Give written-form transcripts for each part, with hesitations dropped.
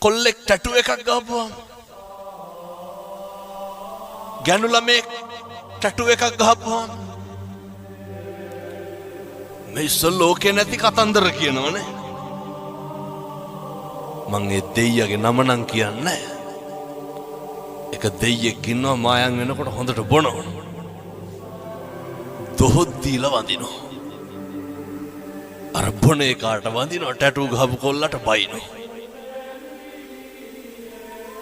කොල්ලෙක් ටැටු එකක් ගහපුවාම ගැනු ළමෙක් ටැටු එකක් ගහපුවාම මේ ඉස්සෙල් ලෝකේ නැති කතන්දර කියනවනේ. මං ඒ දෙයියගේ නම නම් කියන්නේ එක දෙයියෙක් ඉන්නවා මායම් වෙනකොට හොඳට බොනවා. දොහොත් දීලා වඳිනවා. අර බොන එකාට වඳිනවා ටැටු ගහපු කොල්ලට බයිනවා.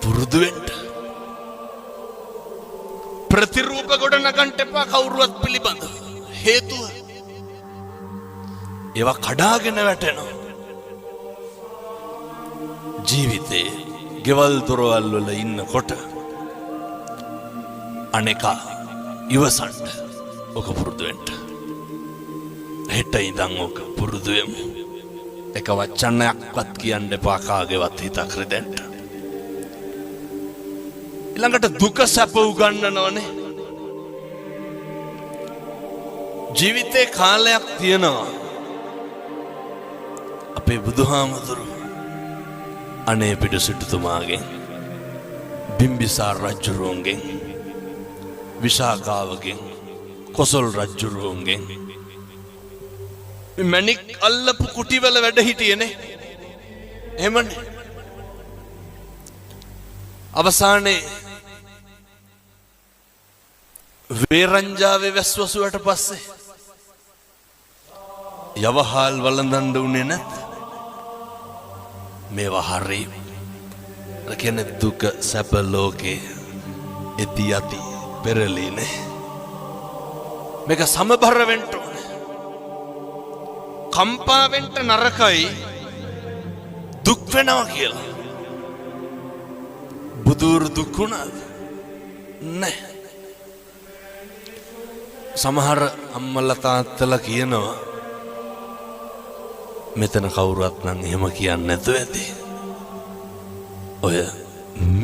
පුරුදු වෙන්න. ප්‍රතිරූප ගොඩ නගන්න එපා කවුරුවත් පිළිබඳව. හේතුව ඒවා කඩාගෙන වැටෙනවා. ජීවිතේ ගෙවල් දොරවල් වල ඉන්නකොට අනේකා ඉවසන්න ඔක පුරුදු වෙන්න. හෙට ඉඳන් ඔක පුරුදු වෙමු. එක වචනයක්වත් කියන්න එපා කාගේවත් හිතක් රිදෙන්න. ඊළඟට දුක සැප උගන්වනවනේ. ජීවිතේ කාලයක් තියෙනවා. අපේ බුදුහාමුදුරු අනේ පිට සිටුතුමාගෙන් බිම්බිසාර රජුරුවන්ගෙන් විශාඛාවගෙන් කොසල් රජුරුවන්ගෙන් මණික් අල්ලපු කුටිවල වැඩ හිටියේනේ. එහෙමනේ. අවසානයේ වේරංජාවේ වැස්වසුවට පස්සේ යවහල් වළඳන්න උනේ නැත්. මේවා හරි රකෙන දුක සැප ලෝකේ එති යති පෙරලීනේ. මේක සමබර වෙන්න ඕනේ. කම්පා වෙන්න නරකයි දුක් වෙනවා කියලා. බුදුරු දුක් වුණාද? නැහැ. සමහර අම්මලා තාත්තලා කියනවා මෙතන කවුරුත් නම් එහෙම කියන්නේ නැතුව ඇති. ඔය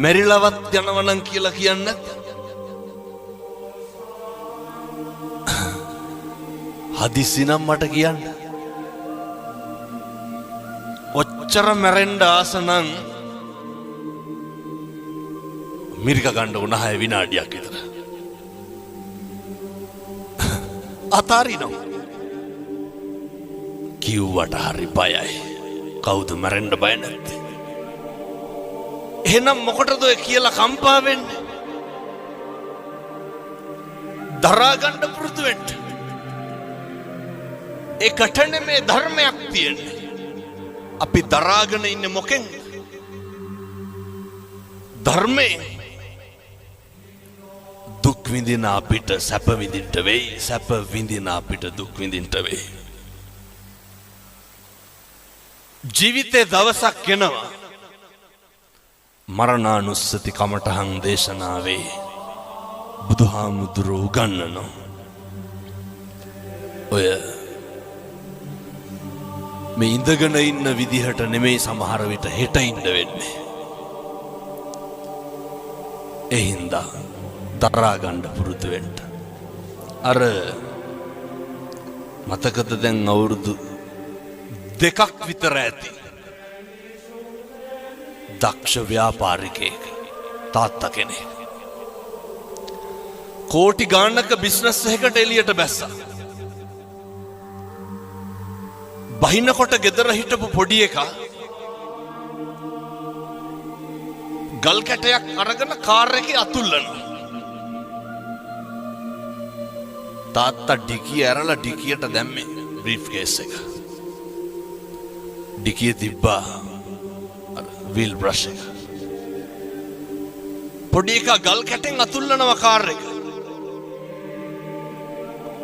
මෙරිලවත් යනවා නම් කියලා කියන්නේ හදිසි නම් මට කියන්න. ඔච්චර මැරෙන්න ආස නම් මිරික ගන්න උන 6 විනාඩියක් විතර. අතාරිනවා. කිව්වට හරි බයයි. කවුද මැරෙන්න බය නැත්තේ? එහෙනම් මොකටද ඔය කියලා කම්පා වෙන්නේ? දරා ගන්න පුරුදු වෙන්න. ඒකට නෙමේ ධර්මයක් තියෙන්නේ. අපි දරාගෙන ඉන්නේ මොකෙන්ද? ධර්මයෙන්. දුක් විඳින අපිට සැප විඳින්න වෙයි. සැප විඳින අපිට දුක් විඳින්න වෙයි. ජීවිතේ දවසක් එනවා මරණානුස්සති කමඨහං දේශනාවේ බුදුහාමුදුරුවෝ උගන්වනවා. ඔය මේ ඉඳගෙන ඉන්න විදිහට නෙමෙයි සමහර විට හෙට ඉන්න වෙන්නේ. ඒ හින්දා දරා ගන්න පුරුදු වෙන්න. අර මතකද දැන් අවුරුදු 2ක් විතර ඇති දක්ෂ ව්‍යාපාරිකයෙක් තාත්තා කෙනෙක් කෝටි ගාණක බිස්නස් එකකට එළියට බැස්සා. බහිනකොට ගෙදර හිටපු පොඩි එකා ගල් කැටයක් අරගෙන කාර් එකේ අතුල්ලනවා. තාත්තා ඩිකිය ඇරලා ඩිකියට දැම්මේ බ්‍රීෆ් කේස් එක. ඩිකිය තිබ්බා වීල් බ්‍රෂ් එක. පොඩි එකා ගල් කැටෙන් අතුල්ලනවා කාර් එක.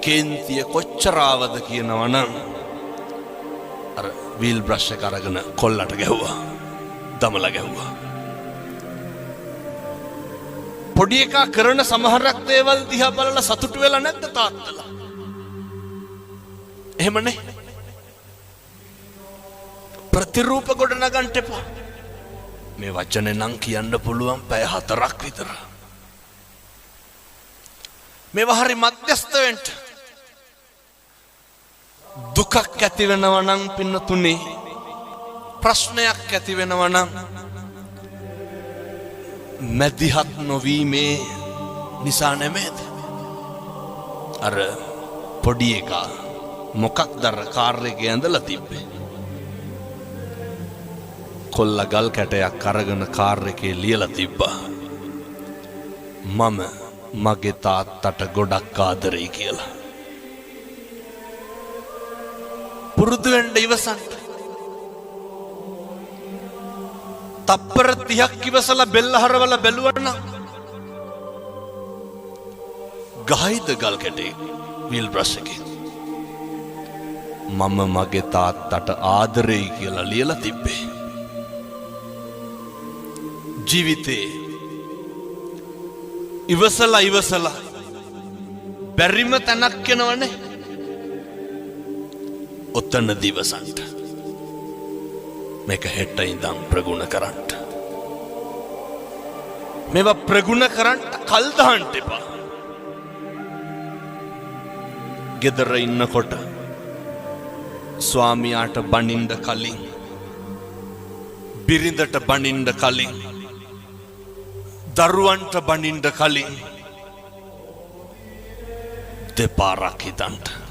කේන්තිය කොච්චර ආවද කියනවා නම් අර වීල් බ්‍රෂ් එක අරගෙන කොල්ලට ගැහුවා. දමලා ගැහුවා. පොඩි එකා කරන සමහරක් දේවල් දිහා බලලා සතුටු වෙලා නැද්ද තාත්තලා? එහෙමනේ. ප්‍රතිරූප ගොඩ නගන්න එපා. මේ වචනේ නම් කියන්න පුළුවන් පැය 4ක් විතර. මේවා හරි මධ්‍යස්ත වෙන්න. දුකක් ඇති වෙනවා නම් පින්නතුනේ ප්‍රශ්නයක් ඇති වෙනවා නම් මැදිහත් නොවීමේ නිසා නෙමෙයිද? අර පොඩි එකා මොකක්ද අර කාර් එකේ ඇඳලා තිබ්බේ? කොල්ල ගල් කැටයක් අරගෙන කාර් එකේ ලියලා තිබ්බා. මම මගේ තාත්තට ගොඩක් ආදරෙයි කියලා. පුරුදු වෙන්න ඉවසන්න. තප්පර 30ක් ඉවසලා බෙල්ල හරවලා බැලුවනම් ගහයිද ගල් කැටේ වීල් බ්‍රෂ් එකේ. මම මගේ තාත්තට ආදරෙයි කියලා ලියලා තිබ්බේ. ජීවිතේ ඉවසලා බැරිම තැනක් එනවනේ. ඔතන දිවසන්ට මේක හෙට ඉඳන් ප්‍රගුණ කරන්න. මේවා ප්‍රගුණ කරන්න කල් දාන්න එපා. ගෙදර ඉන්නකොට ස්වාමියාට බනින්න කලින්, බිරිඳට බනින්න කලින්, දරුවන්ට බනින්න කලින් දෙපාරක් හිතන්න.